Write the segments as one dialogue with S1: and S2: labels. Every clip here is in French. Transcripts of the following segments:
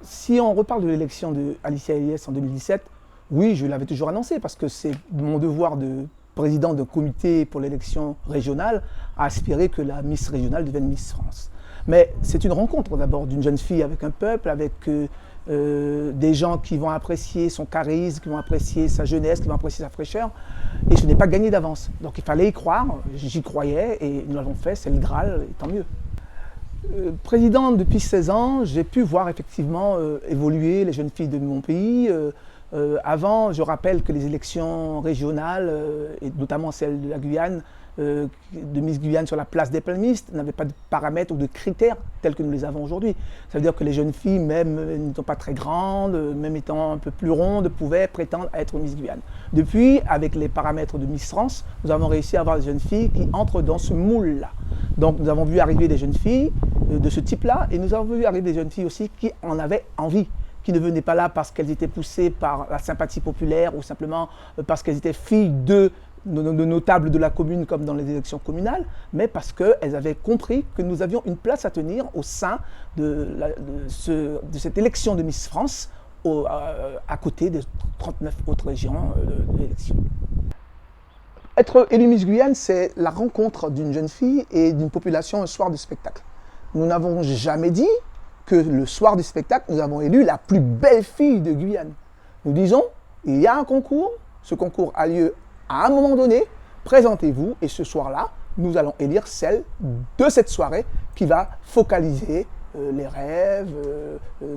S1: Si on reparle de l'élection d'Alicia Eliès en 2017, oui, je l'avais toujours annoncé parce que c'est mon devoir de président d'un comité pour l'élection régionale à aspirer que la Miss régionale devienne Miss France. Mais c'est une rencontre d'abord d'une jeune fille avec un peuple, avec des gens qui vont apprécier son charisme, qui vont apprécier sa jeunesse, qui vont apprécier sa fraîcheur. Et ce n'est pas gagné d'avance. Donc il fallait y croire, j'y croyais et nous l'avons fait, c'est le Graal, et tant mieux. Président depuis 16 ans, j'ai pu voir effectivement évoluer les jeunes filles de mon pays. Avant, je rappelle que les élections régionales, et notamment celle de la Guyane, de Miss Guyane sur la place des palmistes, n'avaient pas de paramètres ou de critères tels que nous les avons aujourd'hui. Ça veut dire que les jeunes filles, même n'étant pas très grandes, même étant un peu plus rondes, pouvaient prétendre à être Miss Guyane. Depuis, avec les paramètres de Miss France, nous avons réussi à avoir des jeunes filles qui entrent dans ce moule-là. Donc nous avons vu arriver des jeunes filles de ce type-là, et nous avons vu arriver des jeunes filles aussi qui en avaient envie, qui ne venaient pas là parce qu'elles étaient poussées par la sympathie populaire ou simplement parce qu'elles étaient filles de notables de la commune comme dans les élections communales, mais parce qu'elles avaient compris que nous avions une place à tenir au sein de cette élection de Miss France à côté des 39 autres régions de l'élection. Être élu Miss Guyane, c'est la rencontre d'une jeune fille et d'une population un soir de spectacle. Nous n'avons jamais dit que le soir du spectacle, nous avons élu la plus belle fille de Guyane. Nous disons, il y a un concours, ce concours a lieu à un moment donné, présentez-vous et ce soir-là, nous allons élire celle de cette soirée qui va focaliser les rêves,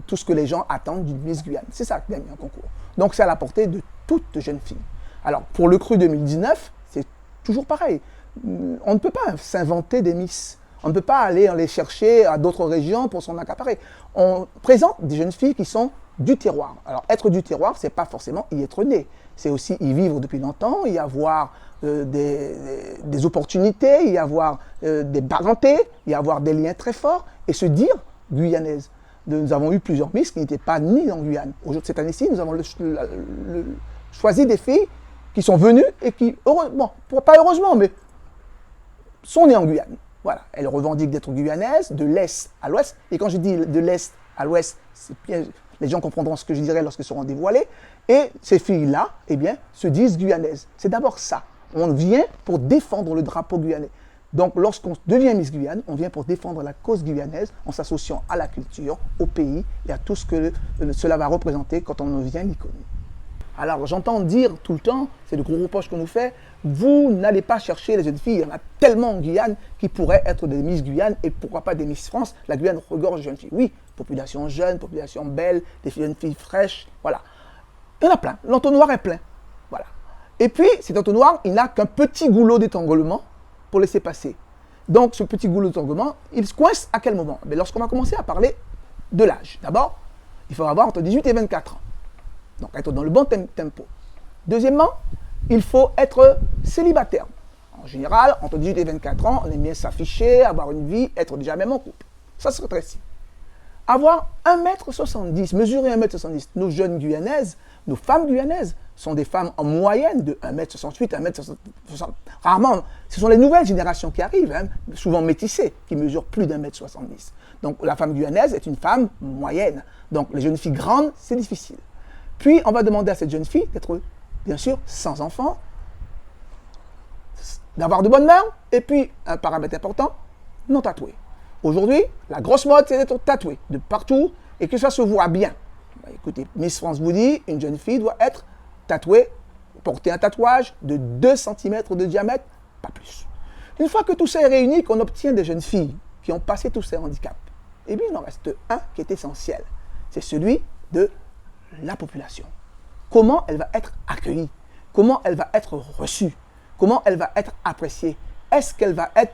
S1: tout ce que les gens attendent d'une Miss Guyane. C'est ça qui gagne un concours. Donc c'est à la portée de toute jeune fille. Alors pour le cru 2019, c'est toujours pareil. On ne peut pas s'inventer des Miss. On ne peut pas aller les chercher à d'autres régions pour s'en accaparer. On présente des jeunes filles qui sont du terroir. Alors, être du terroir, ce n'est pas forcément y être né. C'est aussi y vivre depuis longtemps, y avoir des opportunités, y avoir des parentés, y avoir des liens très forts et se dire guyanaise. Nous avons eu plusieurs Miss qui n'étaient pas nées en Guyane. Aujourd'hui, cette année-ci, nous avons choisi des filles qui sont venues et qui, heureusement, pas heureusement, mais sont nées en Guyane. Voilà, elles revendiquent d'être guyanaises, de l'Est à l'Ouest. Et quand je dis de l'Est à l'Ouest, les gens comprendront ce que je dirai lorsqu'elles seront dévoilées. Et ces filles-là, eh bien, se disent guyanaises. C'est d'abord ça. On vient pour défendre le drapeau guyanais. Donc, lorsqu'on devient Miss Guyane, on vient pour défendre la cause guyanaise en s'associant à la culture, au pays et à tout ce que cela va représenter quand on devient l'icône. Alors j'entends dire tout le temps, c'est le gros reproche qu'on nous fait, vous n'allez pas chercher les jeunes filles, il y en a tellement en Guyane qui pourraient être des Miss Guyane et pourquoi pas des Miss France. La Guyane regorge de jeunes filles. Oui, population jeune, population belle, des jeunes filles fraîches, voilà. Il y en a plein, l'entonnoir est plein, voilà. Et puis cet entonnoir, il n'a qu'un petit goulot d'étranglement pour laisser passer. Donc ce petit goulot d'étranglement, il se coince à quel moment? Lorsqu'on va commencer à parler de l'âge. D'abord, il faut avoir entre 18 et 24 ans. Donc, être dans le bon tempo. Deuxièmement, il faut être célibataire. En général, entre 18 et 24 ans, on aime bien s'afficher, avoir une vie, être déjà même en couple. Ça serait très simple. Avoir 1m70, mesurer 1m70. Nos jeunes guyanaises, nos femmes guyanaises sont des femmes en moyenne de 1m68, 1m60. Rarement, ce sont les nouvelles générations qui arrivent, hein, souvent métissées, qui mesurent plus d'1m70. Donc, la femme guyanaise est une femme moyenne. Donc, les jeunes filles grandes, c'est difficile. Puis, on va demander à cette jeune fille d'être, bien sûr, sans enfant, d'avoir de bonnes mœurs, et puis, un paramètre important, non tatoué. Aujourd'hui, la grosse mode, c'est d'être tatoué de partout et que ça se voit bien. Écoutez, Miss France vous dit, une jeune fille doit être tatouée, porter un tatouage de 2 cm de diamètre, pas plus. Une fois que tout ça est réuni, qu'on obtient des jeunes filles qui ont passé tous ces handicaps, eh bien, il en reste un qui est essentiel. C'est celui de la population. Comment elle va être accueillie? Comment elle va être reçue? Comment elle va être appréciée? Est-ce qu'elle va être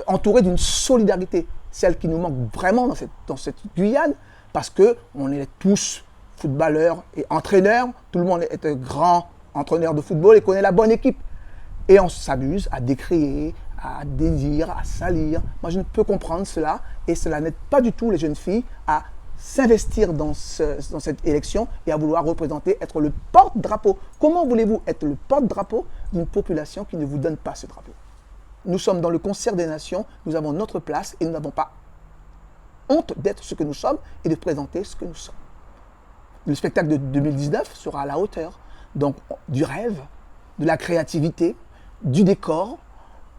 S1: entourée d'une solidarité? Celle qui nous manque vraiment dans cette Guyane, parce qu'on est tous footballeurs et entraîneurs. Tout le monde est un grand entraîneur de football et connaît la bonne équipe. Et on s'amuse à décrier, à dédire, à salir. Moi, je ne peux comprendre cela et cela n'aide pas du tout les jeunes filles à s'investir dans cette élection et à vouloir représenter, être le porte-drapeau. Comment voulez-vous être le porte-drapeau d'une population qui ne vous donne pas ce drapeau? Nous sommes dans le concert des nations, nous avons notre place et nous n'avons pas honte d'être ce que nous sommes et de présenter ce que nous sommes. le spectacle de 2019 sera à la hauteur. Donc, du rêve, de la créativité, du décor,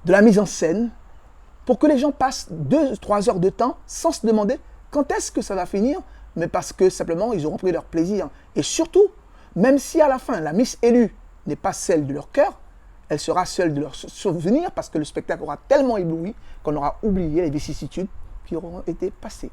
S1: de la mise en scène, pour que les gens passent 2-3 heures de temps sans se demander quand est-ce que ça va finir, mais parce que simplement, ils auront pris leur plaisir. Et surtout, même si à la fin, la Miss élue n'est pas celle de leur cœur, elle sera celle de leur souvenir, parce que le spectacle aura tellement ébloui qu'on aura oublié les vicissitudes qui auront été passées.